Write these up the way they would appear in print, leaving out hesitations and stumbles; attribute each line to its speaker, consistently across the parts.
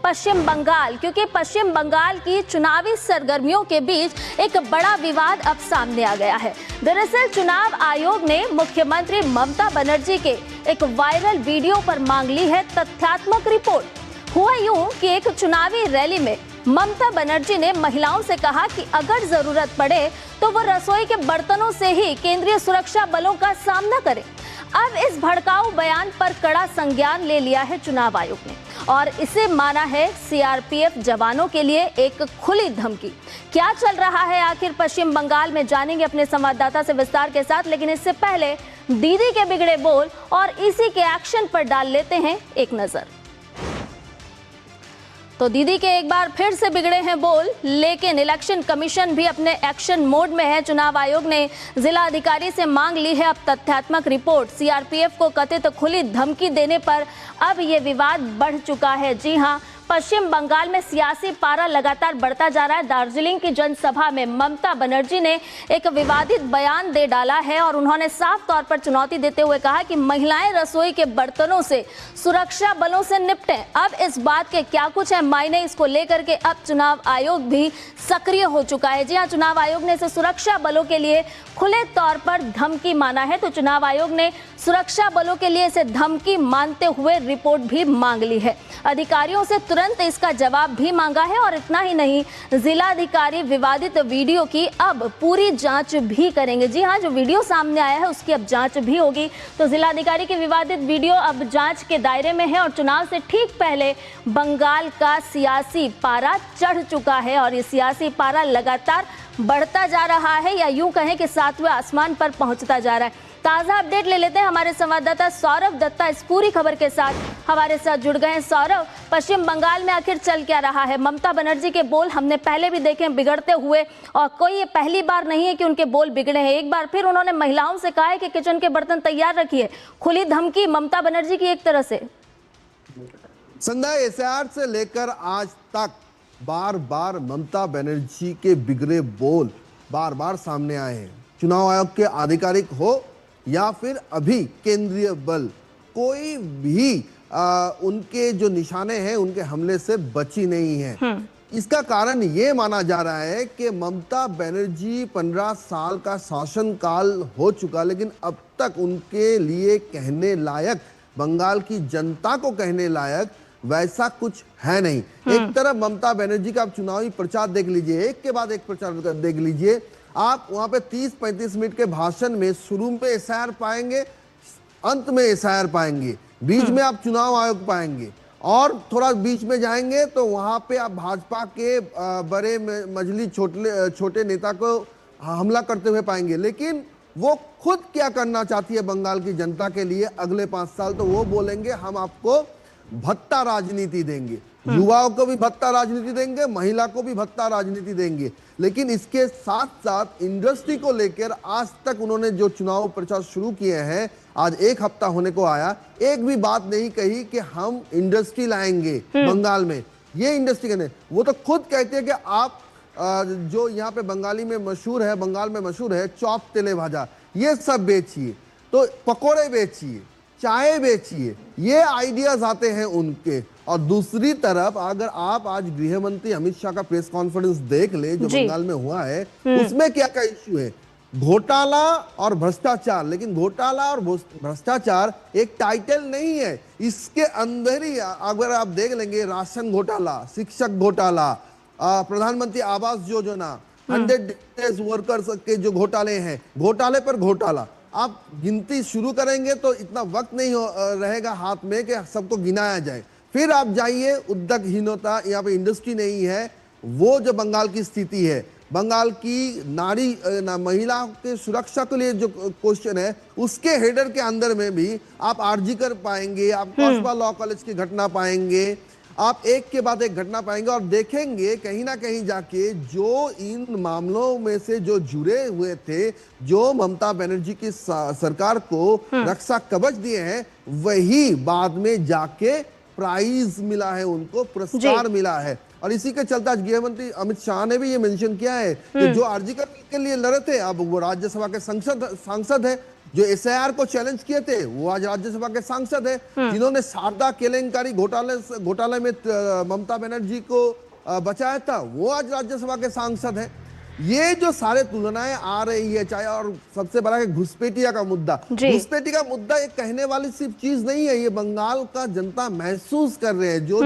Speaker 1: पश्चिम बंगाल, क्योंकि पश्चिम बंगाल की चुनावी सरगर्मियों के बीच एक बड़ा विवाद अब सामने आ गया है। दरअसल चुनाव आयोग ने मुख्यमंत्री ममता बनर्जी के एक वायरल वीडियो पर मांग ली है तथ्यात्मक रिपोर्ट। हुआ यूं कि एक चुनावी रैली में ममता बनर्जी ने महिलाओं से कहा कि अगर जरूरत पड़े तो वो रसोई के बर्तनों से ही केंद्रीय सुरक्षा बलों का सामना करें। अब इस भड़काऊ बयान पर कड़ा संज्ञान ले लिया है चुनाव आयोग ने और इसे माना है सीआरपीएफ जवानों के लिए एक खुली धमकी। क्या चल रहा है आखिर पश्चिम बंगाल में, जानेंगे अपने संवाददाता से विस्तार के साथ। लेकिन इससे पहले दीदी के बिगड़े बोल और इसी के एक्शन पर डाल लेते हैं एक नजर। तो दीदी के एक बार फिर से बिगड़े हैं बोल, लेकिन इलेक्शन कमीशन भी अपने एक्शन मोड में है। चुनाव आयोग ने जिला अधिकारी से मांग ली है अब तथ्यात्मक रिपोर्ट। सीआरपीएफ को कथित खुली धमकी देने पर अब ये विवाद बढ़ चुका है। जी हां, पश्चिम बंगाल में सियासी पारा लगातार बढ़ता जा रहा है। दार्जिलिंग की जनसभा में ममता बनर्जी ने एक विवादित बयान दे डाला है और उन्होंने साफ तौर पर चुनौती देते हुए कहा कि महिलाएं रसोई के बर्तनों से सुरक्षा बलों से निपटें। अब इस बात के क्या कुछ है मायने, इसको लेकर के अब चुनाव आयोग भी सक्रिय हो चुका है। जी हाँ, चुनाव आयोग ने इसे सुरक्षा बलों के लिए खुले तौर पर धमकी माना है। तो चुनाव आयोग ने सुरक्षा बलों के लिए इसे धमकी मानते हुए रिपोर्ट भी मांग ली है। अधिकारियों से तुरंत इसका जवाब भी मांगा है और इतना ही नहीं, जिलाधिकारी विवादित वीडियो की अब पूरी जांच भी करेंगे। जी हां, जो वीडियो सामने आया है उसकी अब जांच भी होगी। तो जिलाधिकारी की विवादित वीडियो अब जांच के दायरे में है और चुनाव से ठीक पहले बंगाल का सियासी पारा चढ़ चुका है और ये सियासी पारा लगातार बढ़ता जा रहा है, या यूं कहें कि सातवें आसमान पर पहुंचता जा रहा है। ताजा अपडेट ले लेते हैं हमारे संवाददाता सौरभ दत्ता इस पूरी खबर के साथ हमारे साथ जुड़ गए हैं। सौरभ, पश्चिम बंगाल में आखिर चल क्या रहा है? ममता बनर्जी के बोल हमने पहले भी देखे बिगड़ते हुए और कोई ये पहली बार नहीं है कि उनके बोल बिगड़े हैं। एक बार फिर उन्होंने महिलाओं से कहा है कि किचन के बर्तन तैयार रखिए। खुली धमकी ममता बनर्जी की एक तरह से।
Speaker 2: संध्या, एसआईआर से लेकर आज तक बार बार ममता बनर्जी के बिगड़े बोल बार बार सामने आए हैं। चुनाव आयोग के आधिकारिक हो या फिर अभी केंद्रीय बल, कोई भी उनके जो निशाने हैं उनके हमले से बची नहीं है। इसका कारण ये माना जा रहा है कि ममता बनर्जी 15 साल का शासनकाल हो चुका, लेकिन अब तक उनके लिए कहने लायक, बंगाल की जनता को कहने लायक वैसा कुछ है नहीं। एक तरफ ममता बनर्जी का आप चुनावी प्रचार देख लीजिए, एक के बाद एक प्रचार देख लीजिए। आप वहां पे 30-35 मिनट के भाषण में शुरू में एसआईआर पाएंगे, अंत में एसआईआर पाएंगे, बीच में आप चुनाव आयोग पाएंगे और थोड़ा बीच में जाएंगे तो वहां पे आप भाजपा के बड़े मजली छोटे नेता को हमला करते हुए पाएंगे। लेकिन वो खुद क्या करना चाहती है बंगाल की जनता के लिए अगले 5 साल, तो वो बोलेंगे हम आपको भत्ता राजनीति देंगे, युवाओं को भी भत्ता राजनीति देंगे, महिला को भी भत्ता राजनीति देंगे। लेकिन इसके साथ साथ इंडस्ट्री को लेकर आज तक उन्होंने जो चुनाव प्रचार शुरू किए हैं, आज 1 हफ्ता होने को आया, एक भी बात नहीं कही कि हम इंडस्ट्री लाएंगे बंगाल में। ये इंडस्ट्री कहने, वो तो खुद कहते हैं कि आप जो यहाँ पे बंगाली में मशहूर है, बंगाल में मशहूर है चॉप तेले भाजा, ये सब बेचिए, तो पकोड़े बेचिए, चाय बेचिए, ये आइडियाज आते हैं उनके। और दूसरी तरफ अगर आप आज गृह मंत्री अमित शाह का प्रेस कॉन्फ्रेंस देख ले जो बंगाल में हुआ है, उसमें क्या क्या इश्यू है? घोटाला और भ्रष्टाचार। लेकिन घोटाला और भ्रष्टाचार एक टाइटल नहीं है, इसके अंदर ही अगर आप देख लेंगे राशन घोटाला, शिक्षक घोटाला, प्रधानमंत्री आवास योजना, 100 डेज वर्कर्स के जो घोटाले हैं, घोटाले पर घोटाला। आप गिनती शुरू करेंगे तो इतना वक्त नहीं रहेगा हाथ में कि सबको गिनाया जाए। फिर आप जाइए उद्योगहीनता, यहाँ पे इंडस्ट्री नहीं है। वो जो बंगाल की स्थिति है, बंगाल की महिला के सुरक्षा के लिए जो क्वेश्चन है, उसके हेडर के अंदर में भी आप आरजी कर पाएंगे, आप कस्बा लॉ कॉलेज की घटना पाएंगे, आप एक के बाद एक घटना पाएंगे और देखेंगे कहीं ना कहीं जाके जो इन मामलों में से जो जुड़े हुए थे, जो ममता बनर्जी की सरकार को रक्षा कवच दिए हैं, वही बाद में जाके प्राइज मिला है, उनको पुरस्कार मिला है। और इसी के चलते आज गृह मंत्री अमित शाह ने भी ये मेंशन किया है कि जो आरजी के लिए लड़े थे, अब वो राज्यसभा के सांसद है। जो एसआईआर को चैलेंज किए थे, वो आज राज्यसभा के सांसद है। जिन्होंने शारदा केलेंकारी घोटाले में ममता बनर्जी को बचाया था, वो आज राज्यसभा के सांसद है। ये जो सारे तुलनाएं आ रही है, चाहे और सबसे बड़ा है घुसपैठिया का मुद्दा। घुसपैठी का मुद्दा एक कहने वाली सिर्फ चीज नहीं है, ये बंगाल का जनता महसूस कर रहे हैं। जो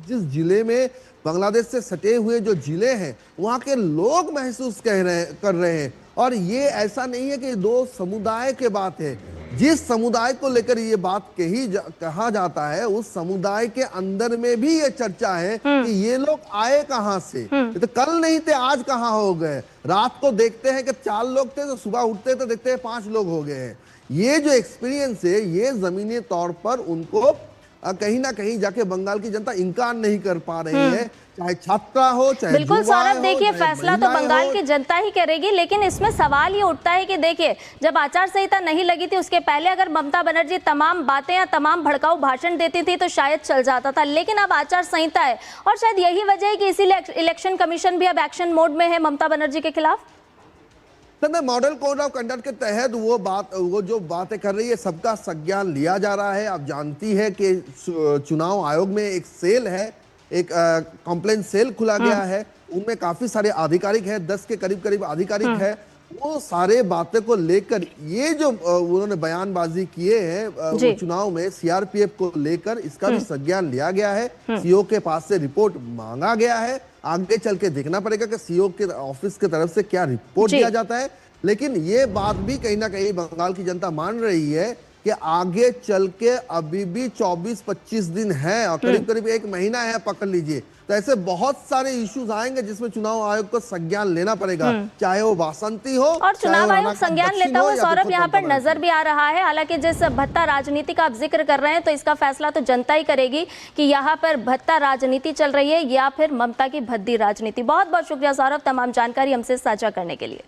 Speaker 2: जिस जिले में बांग्लादेश से सटे हुए जो जिले हैं, वहां के लोग महसूस कर रहे हैं। और ये ऐसा नहीं है कि दो समुदाय के बात है। जिस समुदाय को लेकर ये बात कहा जाता है, उस समुदाय के अंदर में भी ये चर्चा है कि ये लोग आए कहां से। तो कल नहीं थे, आज कहां हो गए। रात को देखते हैं कि 4 लोग थे, तो सुबह उठते तो देखते हैं 5 लोग हो गए हैं। ये जो एक्सपीरियंस है, ये जमीनी तौर पर उनको कहीं ना कहीं जाके बंगाल की जनता इनकार नहीं कर पा रही है। चाहे छात्रा हो, चाहे
Speaker 1: बिल्कुल सौरभ, देखिए फैसला तो बंगाल की जनता ही करेगी, लेकिन इसमें सवाल ये उठता है कि देखिए, जब आचार संहिता नहीं लगी थी उसके पहले अगर ममता बनर्जी तमाम बातें या तमाम भड़काऊ भाषण देती थी तो शायद चल जाता था, लेकिन अब आचार संहिता है और शायद यही वजह है कि इसीलिए इलेक्शन कमीशन भी अब एक्शन मोड में है ममता बनर्जी के खिलाफ।
Speaker 2: मॉडल कोड ऑफ कंडक्ट के तहत वो जो बातें कर रही है, सबका संज्ञान लिया जा रहा है। आप जानती है कि चुनाव आयोग में एक सेल है, एक कंप्लेंट सेल खुला गया है। उनमें काफी सारे आधिकारिक हैं, 10 के करीब आधिकारिक है। वो सारे बातें को लेकर ये जो उन्होंने बयानबाजी किए हैं चुनाव में सीआरपीएफ को लेकर, इसका भी संज्ञान लिया गया है। सीओ के पास से रिपोर्ट मांगा गया है। आगे चल के देखना पड़ेगा कि सीओ के ऑफिस की तरफ से क्या रिपोर्ट दिया जाता है। लेकिन ये बात भी कहीं ना कहीं बंगाल की जनता मान रही है कि आगे चल के अभी भी 24-25 दिन है और करीब 1 महीना है, पकड़ लीजिए। तो ऐसे बहुत सारे इश्यूज आएंगे जिसमें चुनाव आयोग को संज्ञान लेना पड़ेगा, चाहे वो वासंती हो
Speaker 1: और चुनाव आयोग संज्ञान लेता हुआ सौरभ यहाँ पर नजर भी आ रहा है। हालांकि जिस भत्ता राजनीति का आप जिक्र कर रहे हैं, तो इसका फैसला तो जनता ही करेगी कि यहाँ पर भत्ता राजनीति चल रही है या फिर ममता की भद्दी राजनीति। बहुत बहुत शुक्रिया सौरभ, तमाम जानकारी हमसे साझा करने के लिए।